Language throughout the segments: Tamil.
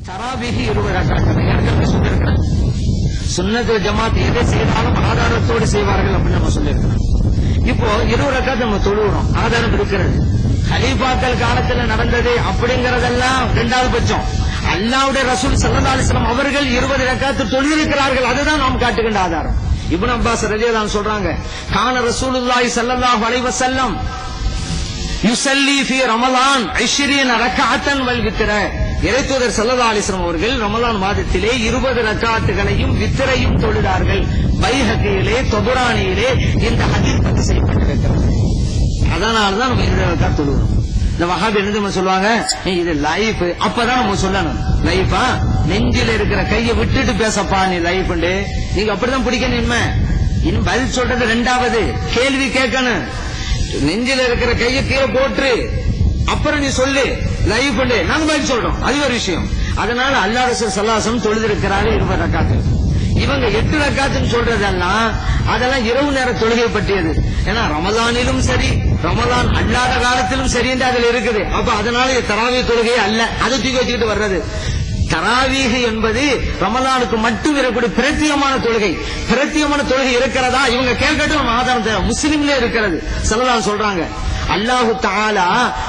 தராவீஹ் 20 ரக்காத் சொல்லியிருக்கிறேன். சுன்னத்து ஜமாத் எதை செய்தாலும் ஆதாரத்தோடு செய்வார்கள் அப்படின்னு நம்ம சொல்லியிருக்கிறோம். இப்போ 20 ரக்காத் நம்ம தொழுகிறோம், ஆதாரம் இருக்கிறது. கலீஃபாக்கள் காலத்துல நடந்தது அப்படிங்கறதெல்லாம் இரண்டாவது பட்சம். அல்லாஹ்வுடைய ரசூல் ஸல்லல்லாஹு அலைஹி வஸல்லம் அவர்கள் 20 ரக்காத் தொழுதிருக்கிறார்கள், அதுதான் நாம் காட்டுகின்ற ஆதாரம். இப்னு அப்பாஸ் ரலியல்லாஹு அன்ஹு சொல்றாங்க, கான ரசூலுல்லாஹி ஸல்லல்லாஹு அலைஹி வஸல்லம் யுஸல்லி ஃபீ ரமலான் 20 ரக்அத்தன் வல் வித்ர. இறைத்தூதர் ஸல்லல்லாஹு அலைஹி வஸல்லம் அவர்கள் ரமலான் மாதத்திலே 20 ரக்அத்துகளையும் வித்ரையும் தொழுதார்கள். பைஹகியிலே தபரானியிலே இந்த ஹதீஸ் பதிவு செய்யப்பட்டிருக்கிறது. அதனாலதான் நம்ம 20 ரக்அத் தொழுகிறோம். இந்த வஹாபி என்ன சொல்லுவாங்க, இது லைஃப், அப்பதான் நம்ம சொல்லணும். லைஃபா நெஞ்சில இருக்கிற கையை விட்டுட்டு பேசப்பா நீ லைஃப், நீங்க அப்படிதான் பிடிக்கணும். இன்னும் பதில் சொல்றது ரெண்டாவது கேள்வி கேட்கணும். நெஞ்சில இருக்கிற கையை கீழே போட்டு அப்புறம் நீ சொல்லு லைஃப், நாங்க பதில் சொல்றோம், அது ஒரு விஷயம். அதனால அல்லாஹ் ரசூல் ஸல்லல்லாஹு அலைஹி வஸல்லம் தொழுதிருக்கிறாரு 20 ரக்காத்து. இவங்க 8 ரக்காத்துன்னு சொல்றதெல்லாம் அதெல்லாம் இரவு நேர தொழுகை பற்றியது. ஏன்னா ரமலானிலும் சரி ரமலான் அல்லாத காலத்திலும் சரி என்று அதுல இருக்குது. அப்ப அதனால தராவீஹ் தொழுகை அல்ல, அதை தூக்கி வச்சுக்கிட்டு வர்றது. தராவீஹ் என்பது ரமலானுக்கு மட்டும் இருக்கக்கூடிய பிரத்யேகமான தொழுகை. பிரத்யேகமான தொழுகை இருக்கிறதா இவங்க கேட்கட்டும், நம்ம ஆதாரம் தேவை. முஸ்லிம்ல இருக்கிறது. ஸல்லல்லாஹு சொல்றாங்க, அல்லாஹு தஆலா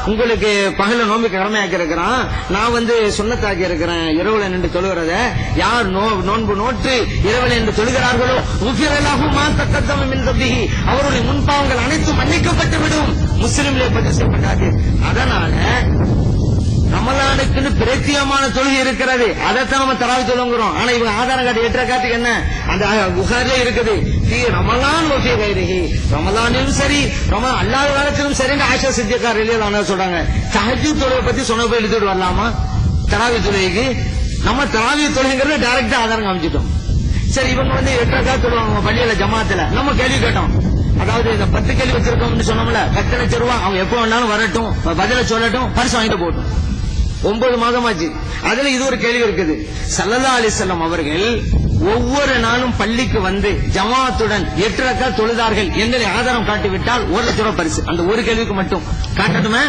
உங்களுக்கு பகல நோம்புக்கு கடமையாக்கி இருக்கிறான், நான் சுன்னத்தாக்கி இருக்கிறேன் இரவுல நின்று தொழுகிறத. யார் நோன்பு நோற்று இரவுல நின்று தொழுகிறார்களோ உஃபிரலஹு மா தக்கத்தம மின் தம்பிஹி, அவருடைய முன்பாவங்கள் அனைத்தும் மன்னிக்கப்பட்டு விடும். முஸ்லிம்ல பதிவு செய்யப்பட்டாது. அதனால ரமலானுக்குன்னு பிரத்யேகமான தொழுகை இருக்கிறது, அதைத்தான் நம்ம தராவீஹ் தொழுகிறோம். ஆனா இவங்க ஆதாரம் காட்டி 8 ரக்காத்துக்கு என்ன அந்த புகாரிலே இருக்குது, ரமலான் வஃபீ கைரிஹி, ரமலானிலும் சரி ரமலான் அல்லாத காலத்திலும் சரி. ஆயிஷா சித்திகா ரலியல்லாஹு அன்ஹா சொல்றாங்க, தஹஜ்ஜுத் தொழுகை பத்தி சொன்ன போய் எடுத்துட்டு வரலாமா தராவீஹ் தொழுகைக்கு? நம்ம தராவீஹ் தொழுகைங்கிறத டைரக்டா ஆதாரம் காமிச்சிட்டோம். சரி, இவங்க 8 ரக்காத் தொழுவாங்க பள்ளியில ஜமாத்துல. நம்ம கேள்வி கேட்டோம், அதாவது இந்த 10 கேள்வி வச்சிருக்கோம்னு சொன்னோம்ல, 10 லட்சம் ரூபாய் அவங்க எப்ப வேணாலும் வரட்டும், பதில சொல்லட்டும், பரிசு வாங்கிட்டு போட்டும். 9 மாதமாச்சு. அதுல இது ஒரு கேள்வி இருக்குது. ஸல்லல்லாஹு அலைஹி வஸல்லம் அவர்கள் ஒவ்வொரு நாளும் பள்ளிக்கு வந்து ஜமாத்துடன் 8 ரக்காத் தொழுதார்கள் என்று ஆதாரம் காட்டிவிட்டால் 1 லட்சம் ரூபாய் பரிசு. அந்த ஒரு கேள்விக்கு மட்டும் காட்டட்டுமே.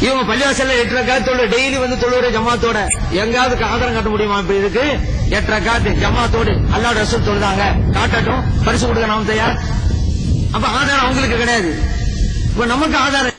இவங்க பள்ளிவாசல்ல 8 ரக்காத் தொழு டெய்லி தொழுகிற ஜமாத்தோட எங்காவது ஆதாரம் காட்ட முடியுமா? இப்ப இதுக்கு 8 ரக்காத் ஜமாத்தோடு அல்லாஹ் ரசூல் தொழுதாங்க, காட்டட்டும், பரிசு கொடுக்க நாம் தயார். அப்ப ஆதாரம் அவங்களுக்கு கிடையாது, இப்ப நமக்கு ஆதாரம்